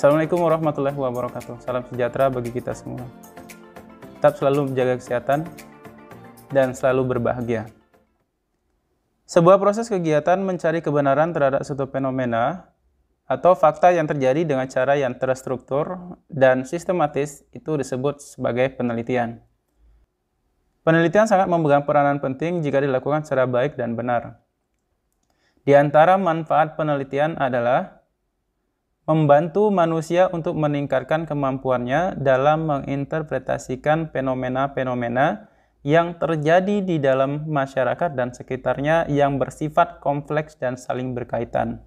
Assalamualaikum warahmatullahi wabarakatuh. Salam sejahtera bagi kita semua. Tetap selalu menjaga kesehatan dan selalu berbahagia. Sebuah proses kegiatan mencari kebenaran terhadap suatu fenomena atau fakta yang terjadi dengan cara yang terstruktur dan sistematis itu disebut sebagai penelitian. Penelitian sangat memegang peranan penting jika dilakukan secara baik dan benar. Di antara manfaat penelitian adalah membantu manusia untuk meningkatkan kemampuannya dalam menginterpretasikan fenomena-fenomena yang terjadi di dalam masyarakat dan sekitarnya yang bersifat kompleks dan saling berkaitan.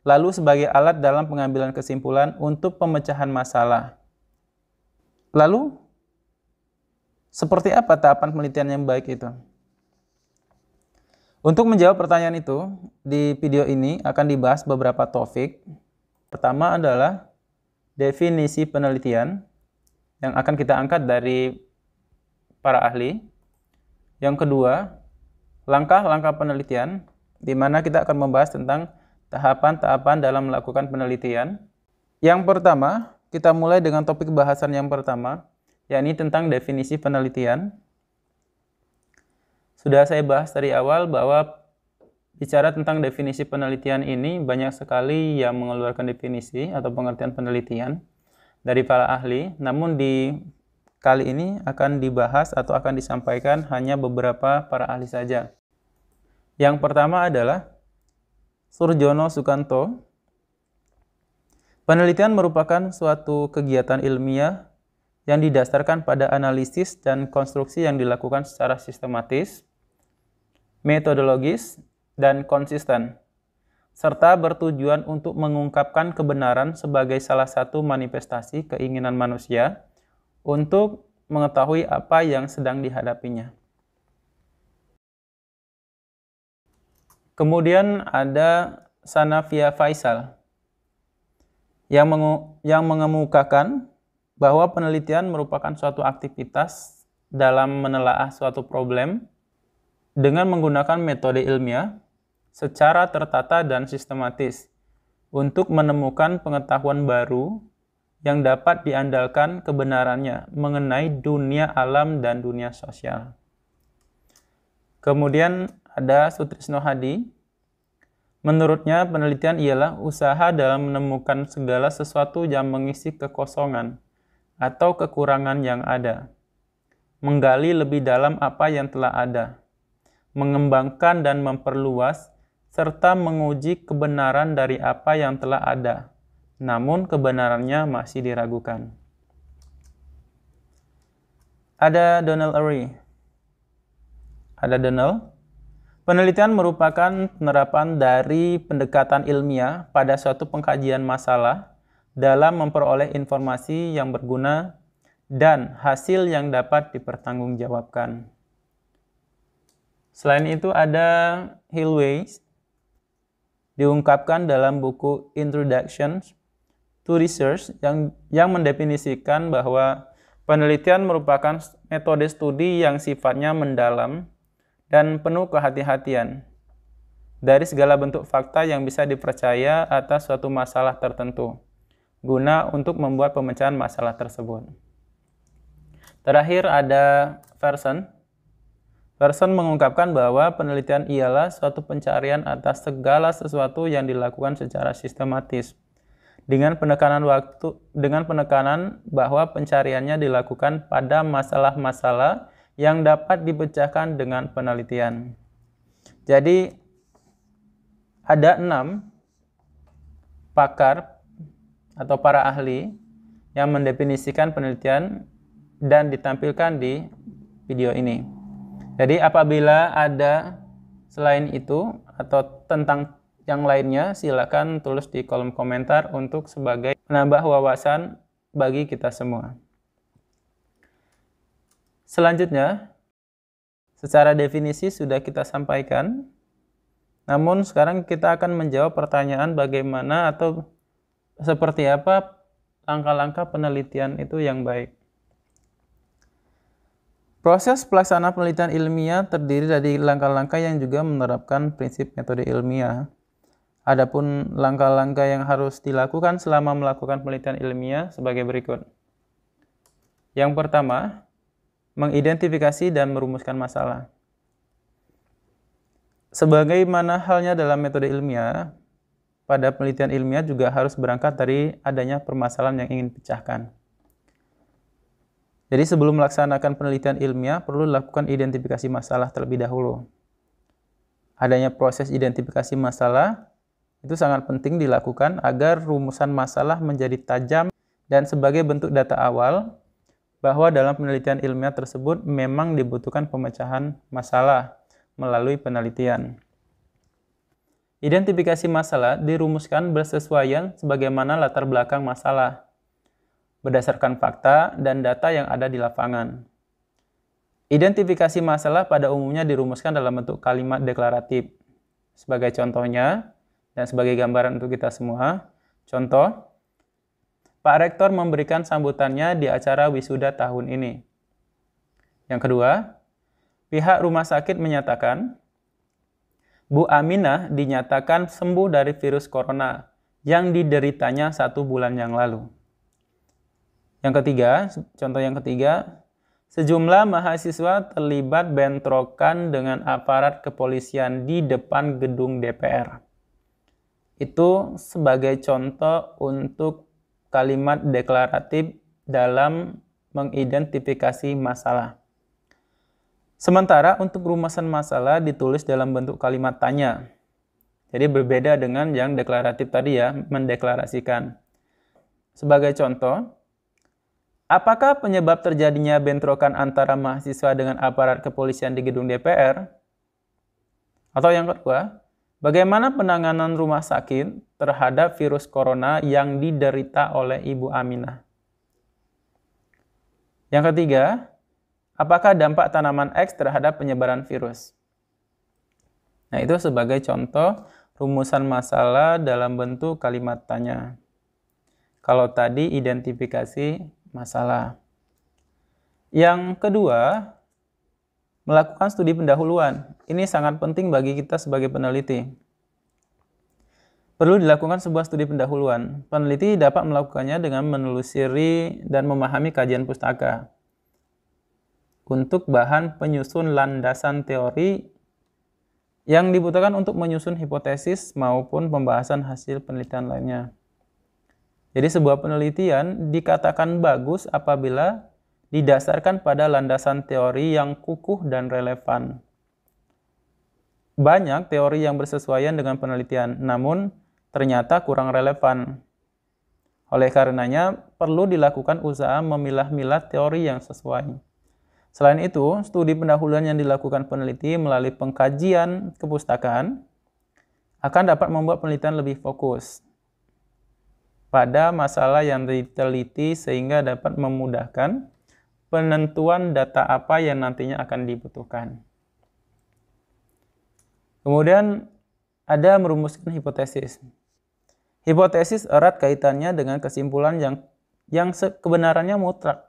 Lalu sebagai alat dalam pengambilan kesimpulan untuk pemecahan masalah. Lalu, seperti apa tahapan penelitian yang baik itu? Untuk menjawab pertanyaan itu, di video ini akan dibahas beberapa topik. Pertama adalah definisi penelitian yang akan kita angkat dari para ahli. Yang kedua, langkah-langkah penelitian, di mana kita akan membahas tentang tahapan-tahapan dalam melakukan penelitian. Yang pertama, kita mulai dengan topik bahasan yang pertama, yakni tentang definisi penelitian. Sudah saya bahas dari awal bahwa bicara tentang definisi penelitian ini banyak sekali yang mengeluarkan definisi atau pengertian penelitian dari para ahli. Namun di kali ini akan dibahas atau akan disampaikan hanya beberapa para ahli saja. Yang pertama adalah Surjono Sukanto. Penelitian merupakan suatu kegiatan ilmiah yang didasarkan pada analisis dan konstruksi yang dilakukan secara sistematis, metodologis, dan konsisten, serta bertujuan untuk mengungkapkan kebenaran sebagai salah satu manifestasi keinginan manusia untuk mengetahui apa yang sedang dihadapinya. Kemudian ada Sanavia Faisal yang mengemukakan bahwa penelitian merupakan suatu aktivitas dalam menelaah suatu problem dengan menggunakan metode ilmiah secara tertata dan sistematis untuk menemukan pengetahuan baru yang dapat diandalkan kebenarannya mengenai dunia alam dan dunia sosial. Kemudian ada Sutrisno Hadi. Menurutnya, penelitian ialah usaha dalam menemukan segala sesuatu yang mengisi kekosongan atau kekurangan yang ada, menggali lebih dalam apa yang telah ada, mengembangkan dan memperluas, serta menguji kebenaran dari apa yang telah ada, namun kebenarannya masih diragukan. Ada Donald Urey. Penelitian merupakan penerapan dari pendekatan ilmiah pada suatu pengkajian masalah dalam memperoleh informasi yang berguna dan hasil yang dapat dipertanggungjawabkan. Selain itu ada Hillway, diungkapkan dalam buku Introduction to Research yang mendefinisikan bahwa penelitian merupakan metode studi yang sifatnya mendalam dan penuh kehati-hatian dari segala bentuk fakta yang bisa dipercaya atas suatu masalah tertentu, guna untuk membuat pemecahan masalah tersebut. Terakhir ada Ferson mengungkapkan bahwa penelitian ialah suatu pencarian atas segala sesuatu yang dilakukan secara sistematis, dengan penekanan bahwa pencariannya dilakukan pada masalah-masalah yang dapat dipecahkan dengan penelitian. Jadi ada 6 pakar atau para ahli yang mendefinisikan penelitian dan ditampilkan di video ini. Jadi apabila ada selain itu atau tentang yang lainnya, silakan tulis di kolom komentar untuk sebagai penambah wawasan bagi kita semua. Selanjutnya, secara definisi sudah kita sampaikan, namun sekarang kita akan menjawab pertanyaan bagaimana atau seperti apa langkah-langkah penelitian itu yang baik. Proses pelaksanaan penelitian ilmiah terdiri dari langkah-langkah yang juga menerapkan prinsip metode ilmiah. Adapun langkah-langkah yang harus dilakukan selama melakukan penelitian ilmiah sebagai berikut. Yang pertama, mengidentifikasi dan merumuskan masalah. Sebagaimana halnya dalam metode ilmiah, pada penelitian ilmiah juga harus berangkat dari adanya permasalahan yang ingin dipecahkan. Jadi sebelum melaksanakan penelitian ilmiah, perlu dilakukan identifikasi masalah terlebih dahulu. Adanya proses identifikasi masalah itu sangat penting dilakukan agar rumusan masalah menjadi tajam dan sebagai bentuk data awal bahwa dalam penelitian ilmiah tersebut memang dibutuhkan pemecahan masalah melalui penelitian. Identifikasi masalah dirumuskan bersesuaian sebagaimana latar belakang masalah, berdasarkan fakta dan data yang ada di lapangan. Identifikasi masalah pada umumnya dirumuskan dalam bentuk kalimat deklaratif. Sebagai contohnya, dan sebagai gambaran untuk kita semua, contoh, Pak Rektor memberikan sambutannya di acara wisuda tahun ini. Yang kedua, pihak rumah sakit menyatakan, Bu Aminah dinyatakan sembuh dari virus corona yang dideritanya 1 bulan yang lalu. Yang ketiga, contoh yang ketiga, sejumlah mahasiswa terlibat bentrokan dengan aparat kepolisian di depan gedung DPR. Itu sebagai contoh untuk kalimat deklaratif dalam mengidentifikasi masalah. Sementara untuk rumusan masalah ditulis dalam bentuk kalimat tanya. Jadi berbeda dengan yang deklaratif tadi ya, mendeklarasikan. Sebagai contoh, apakah penyebab terjadinya bentrokan antara mahasiswa dengan aparat kepolisian di gedung DPR? Atau yang kedua, bagaimana penanganan rumah sakit terhadap virus corona yang diderita oleh Ibu Aminah? Yang ketiga, apakah dampak tanaman X terhadap penyebaran virus? Nah, itu sebagai contoh rumusan masalah dalam bentuk kalimat tanya. Kalau tadi identifikasi masalah. Yang kedua, melakukan studi pendahuluan. Ini sangat penting bagi kita sebagai peneliti. Perlu dilakukan sebuah studi pendahuluan. Peneliti dapat melakukannya dengan menelusuri dan memahami kajian pustaka untuk bahan penyusun landasan teori yang dibutuhkan untuk menyusun hipotesis maupun pembahasan hasil penelitian lainnya. Jadi sebuah penelitian dikatakan bagus apabila didasarkan pada landasan teori yang kukuh dan relevan. Banyak teori yang bersesuaian dengan penelitian, namun ternyata kurang relevan. Oleh karenanya, perlu dilakukan usaha memilah-milah teori yang sesuai. Selain itu, studi pendahuluan yang dilakukan peneliti melalui pengkajian kepustakaan akan dapat membuat penelitian lebih fokus pada masalah yang diteliti sehingga dapat memudahkan penentuan data apa yang nantinya akan dibutuhkan. Kemudian ada merumuskan hipotesis. Hipotesis erat kaitannya dengan kesimpulan yang kebenarannya mutlak.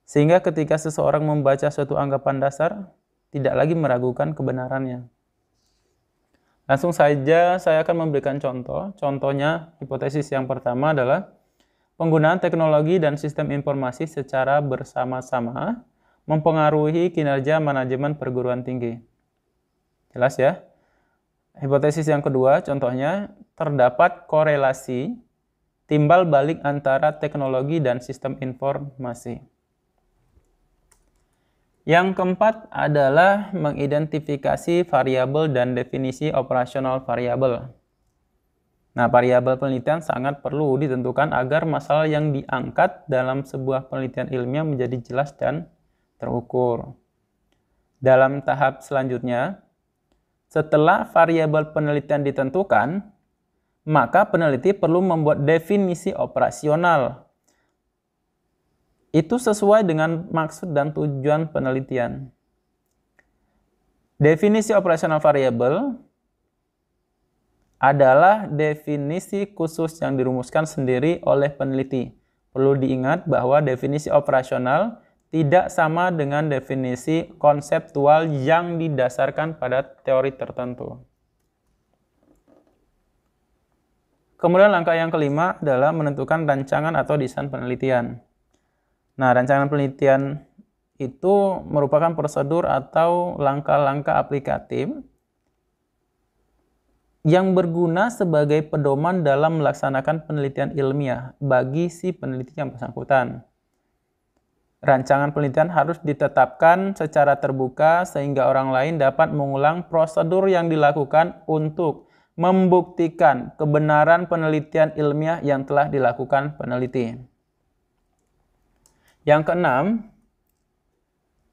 Sehingga ketika seseorang membaca suatu anggapan dasar, tidak lagi meragukan kebenarannya. Langsung saja saya akan memberikan contoh. Contohnya, hipotesis yang pertama adalah penggunaan teknologi dan sistem informasi secara bersama-sama mempengaruhi kinerja manajemen perguruan tinggi. Jelas ya? Hipotesis yang kedua, contohnya, terdapat korelasi timbal balik antara teknologi dan sistem informasi. Yang keempat adalah mengidentifikasi variabel dan definisi operasional variabel. Nah, variabel penelitian sangat perlu ditentukan agar masalah yang diangkat dalam sebuah penelitian ilmiah menjadi jelas dan terukur. Dalam tahap selanjutnya, setelah variabel penelitian ditentukan, maka peneliti perlu membuat definisi operasional. Itu sesuai dengan maksud dan tujuan penelitian. Definisi operasional variabel adalah definisi khusus yang dirumuskan sendiri oleh peneliti. Perlu diingat bahwa definisi operasional tidak sama dengan definisi konseptual yang didasarkan pada teori tertentu. Kemudian langkah yang kelima adalah menentukan rancangan atau desain penelitian. Nah, rancangan penelitian itu merupakan prosedur atau langkah-langkah aplikatif yang berguna sebagai pedoman dalam melaksanakan penelitian ilmiah bagi si peneliti yang bersangkutan. Rancangan penelitian harus ditetapkan secara terbuka sehingga orang lain dapat mengulang prosedur yang dilakukan untuk membuktikan kebenaran penelitian ilmiah yang telah dilakukan peneliti. Yang keenam,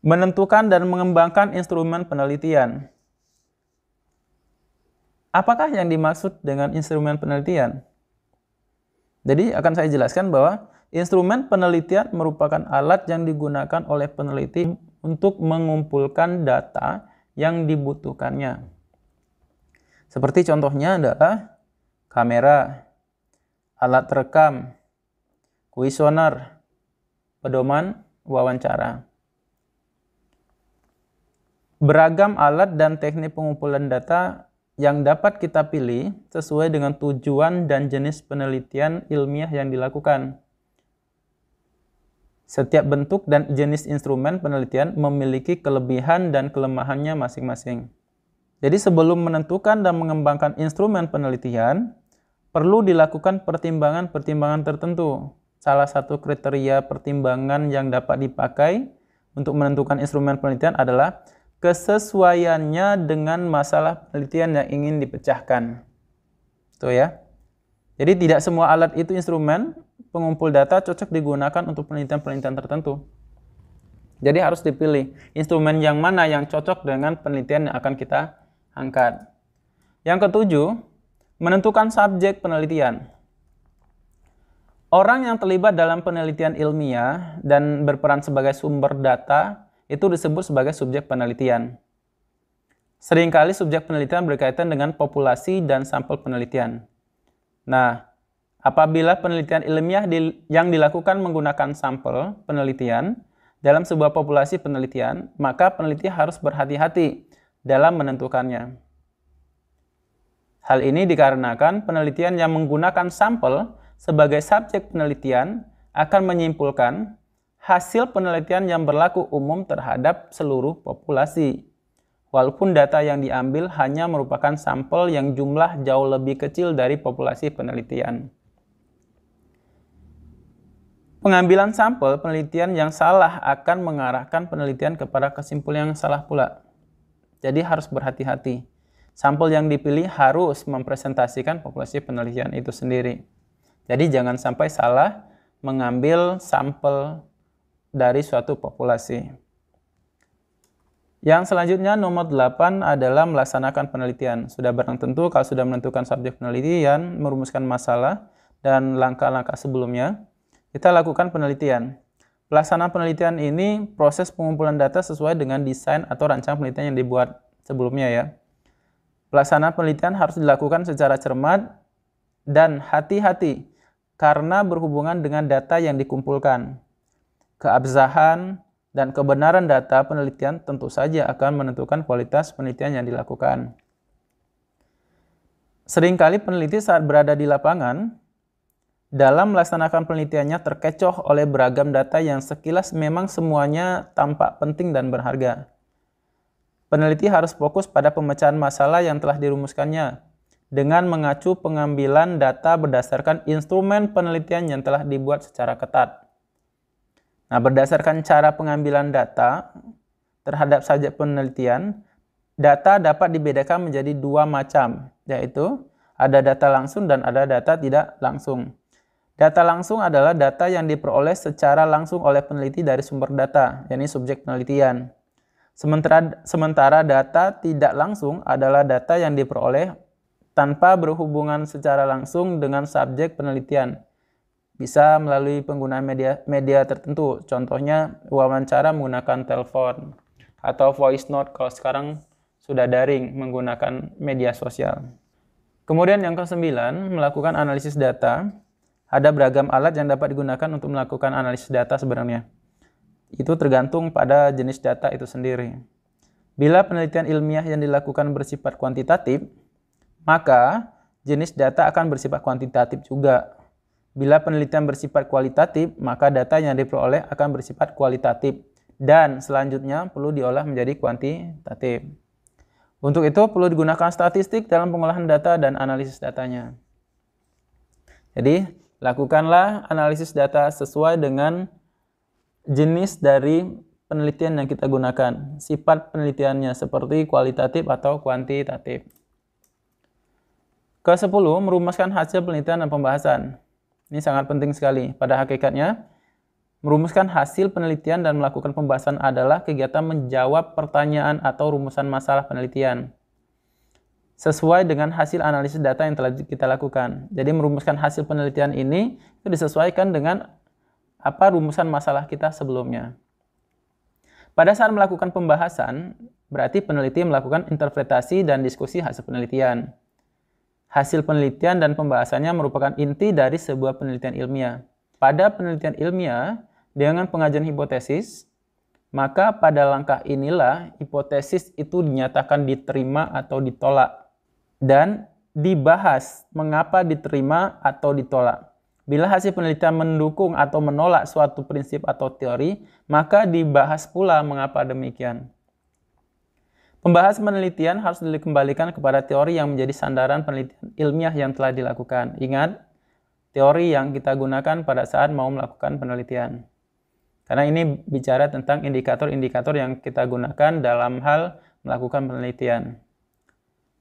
menentukan dan mengembangkan instrumen penelitian. Apakah yang dimaksud dengan instrumen penelitian? Jadi akan saya jelaskan bahwa instrumen penelitian merupakan alat yang digunakan oleh peneliti untuk mengumpulkan data yang dibutuhkannya. Seperti contohnya adalah kamera, alat rekam, kuesioner, pedoman wawancara. Beragam alat dan teknik pengumpulan data yang dapat kita pilih sesuai dengan tujuan dan jenis penelitian ilmiah yang dilakukan. Setiap bentuk dan jenis instrumen penelitian memiliki kelebihan dan kelemahannya masing-masing. Jadi sebelum menentukan dan mengembangkan instrumen penelitian, perlu dilakukan pertimbangan-pertimbangan tertentu. Salah satu kriteria pertimbangan yang dapat dipakai untuk menentukan instrumen penelitian adalah kesesuaiannya dengan masalah penelitian yang ingin dipecahkan. Tuh ya. Jadi tidak semua alat itu instrumen pengumpul data cocok digunakan untuk penelitian-penelitian tertentu. Jadi harus dipilih instrumen yang mana yang cocok dengan penelitian yang akan kita angkat. Yang ketujuh, menentukan subjek penelitian. Orang yang terlibat dalam penelitian ilmiah dan berperan sebagai sumber data itu disebut sebagai subjek penelitian. Seringkali subjek penelitian berkaitan dengan populasi dan sampel penelitian. Nah, apabila penelitian ilmiah yang dilakukan menggunakan sampel penelitian dalam sebuah populasi penelitian, maka peneliti harus berhati-hati dalam menentukannya. Hal ini dikarenakan penelitian yang menggunakan sampel sebagai subjek penelitian akan menyimpulkan hasil penelitian yang berlaku umum terhadap seluruh populasi. Walaupun data yang diambil hanya merupakan sampel yang jumlah jauh lebih kecil dari populasi penelitian. Pengambilan sampel penelitian yang salah akan mengarahkan penelitian kepada kesimpulan yang salah pula. Jadi harus berhati-hati. Sampel yang dipilih harus mempresentasikan populasi penelitian itu sendiri. Jadi jangan sampai salah mengambil sampel dari suatu populasi. Yang selanjutnya nomor 8 adalah melaksanakan penelitian. Sudah barang tentu kalau sudah menentukan subjek penelitian, merumuskan masalah, dan langkah-langkah sebelumnya, kita lakukan penelitian. Pelaksanaan penelitian ini proses pengumpulan data sesuai dengan desain atau rancangan penelitian yang dibuat sebelumnya ya. Pelaksanaan penelitian harus dilakukan secara cermat dan hati-hati karena berhubungan dengan data yang dikumpulkan. Keabsahan dan kebenaran data penelitian tentu saja akan menentukan kualitas penelitian yang dilakukan. Seringkali peneliti saat berada di lapangan, dalam melaksanakan penelitiannya terkecoh oleh beragam data yang sekilas memang semuanya tampak penting dan berharga. Peneliti harus fokus pada pemecahan masalah yang telah dirumuskannya, dengan mengacu pengambilan data berdasarkan instrumen penelitian yang telah dibuat secara ketat. Nah, berdasarkan cara pengambilan data terhadap subjek penelitian, data dapat dibedakan menjadi dua macam, yaitu ada data langsung dan ada data tidak langsung. Data langsung adalah data yang diperoleh secara langsung oleh peneliti dari sumber data, yakni subjek penelitian. Sementara data tidak langsung adalah data yang diperoleh tanpa berhubungan secara langsung dengan subjek penelitian. Bisa melalui penggunaan media tertentu, contohnya wawancara menggunakan telepon atau voice note kalau sekarang sudah daring menggunakan media sosial. Kemudian yang ke-9, melakukan analisis data. Ada beragam alat yang dapat digunakan untuk melakukan analisis data sebenarnya. Itu tergantung pada jenis data itu sendiri. Bila penelitian ilmiah yang dilakukan bersifat kuantitatif, maka jenis data akan bersifat kuantitatif juga. Bila penelitian bersifat kualitatif, maka data yang diperoleh akan bersifat kualitatif dan selanjutnya perlu diolah menjadi kuantitatif. Untuk itu perlu digunakan statistik dalam pengolahan data dan analisis datanya. Jadi, lakukanlah analisis data sesuai dengan jenis dari penelitian yang kita gunakan. Sifat penelitiannya seperti kualitatif atau kuantitatif. Ke-10, merumuskan hasil penelitian dan pembahasan. Ini sangat penting sekali. Pada hakikatnya, merumuskan hasil penelitian dan melakukan pembahasan adalah kegiatan menjawab pertanyaan atau rumusan masalah penelitian sesuai dengan hasil analisis data yang telah kita lakukan. Jadi merumuskan hasil penelitian ini itu disesuaikan dengan apa rumusan masalah kita sebelumnya. Pada saat melakukan pembahasan, berarti peneliti melakukan interpretasi dan diskusi hasil penelitian. Hasil penelitian dan pembahasannya merupakan inti dari sebuah penelitian ilmiah. Pada penelitian ilmiah, dengan pengajuan hipotesis, maka pada langkah inilah hipotesis itu dinyatakan diterima atau ditolak. Dan dibahas mengapa diterima atau ditolak. Bila hasil penelitian mendukung atau menolak suatu prinsip atau teori, maka dibahas pula mengapa demikian. Pembahasan penelitian harus dikembalikan kepada teori yang menjadi sandaran penelitian ilmiah yang telah dilakukan. Ingat, teori yang kita gunakan pada saat mau melakukan penelitian. Karena ini bicara tentang indikator-indikator yang kita gunakan dalam hal melakukan penelitian.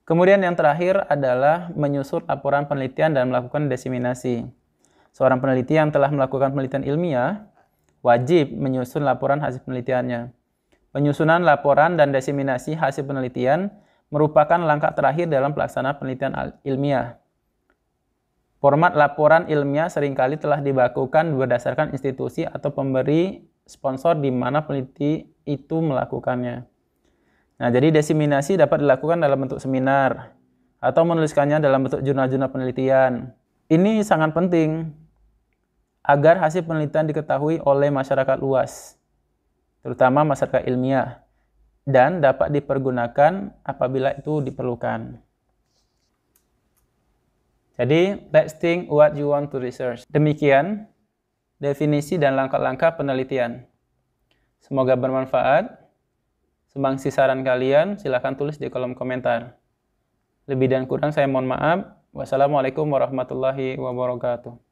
Kemudian yang terakhir adalah menyusun laporan penelitian dan melakukan diseminasi. Seorang peneliti yang telah melakukan penelitian ilmiah wajib menyusun laporan hasil penelitiannya. Penyusunan laporan dan diseminasi hasil penelitian merupakan langkah terakhir dalam pelaksanaan penelitian ilmiah. Format laporan ilmiah seringkali telah dibakukan berdasarkan institusi atau pemberi sponsor di mana peneliti itu melakukannya. Nah, jadi diseminasi dapat dilakukan dalam bentuk seminar atau menuliskannya dalam bentuk jurnal-jurnal penelitian. Ini sangat penting agar hasil penelitian diketahui oleh masyarakat luas, terutama masyarakat ilmiah, dan dapat dipergunakan apabila itu diperlukan. Jadi, let's think what you want to research. Demikian definisi dan langkah-langkah penelitian. Semoga bermanfaat. Sumbangsi saran kalian, silahkan tulis di kolom komentar. Lebih dan kurang saya mohon maaf. Wassalamualaikum warahmatullahi wabarakatuh.